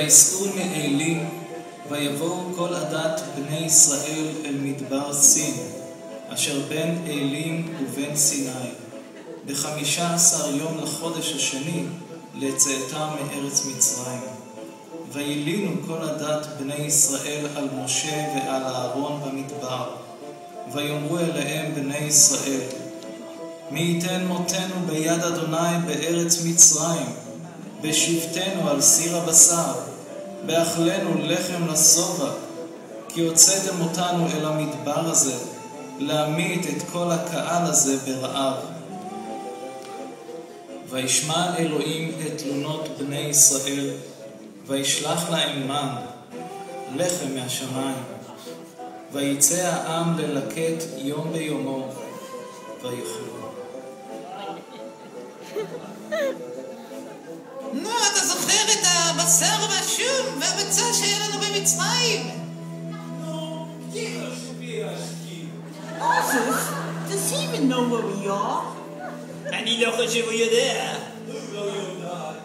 ויסעו מאלים, ויבואו כל עדת בני ישראל אל מדבר סין, אשר בין אלים ובין סיני, ב15 יום לחודש השני, לצאתם מארץ מצרים. וילינו כל עדת בני ישראל על משה ועל אהרון במדבר, ויאמרו אליהם בני ישראל, מי ייתן מותנו ביד אדוני בארץ מצרים, בשבתנו על סיר הבשר, באכלנו לחם לשובע, כי הוצאתם אותנו אל המדבר הזה, להמית את כל הקהל הזה ברעב. וישמע אלוהים את תלונות בני ישראל, וישלח להם מן, לחם מהשמיים. ויצא העם ללקט יום ביומו, ויאכלו. נו, אתה זוכר את הבשר והשום והביצה שהיה לנו במצרים? נו, תיכף שביעשתי. Moses, does he even know where we are? אני לא חושב הוא יודע. לא יודעת.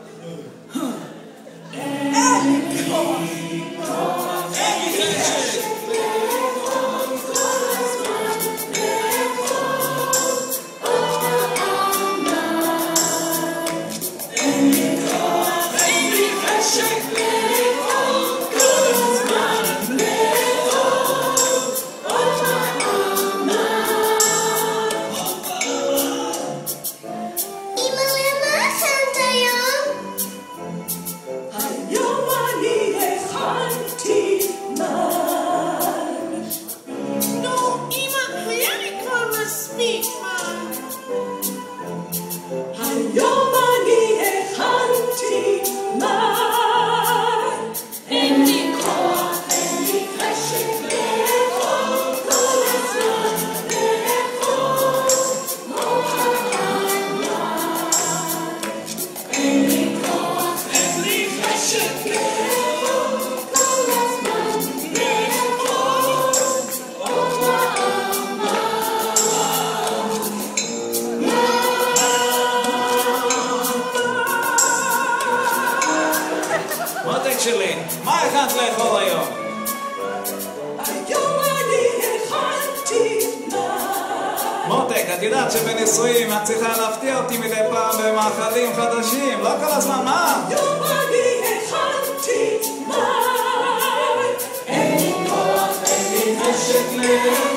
מותק שלי, מה הכנת לאכול היום? היום אני הכנתי מותק, את יודעת שבנישואים את צריכה להפתיע אותי מדי פעם במאכלים חדשים, לא כל הזמן, מה? היום אני הכנתי אין לי כוח, אין לי חשק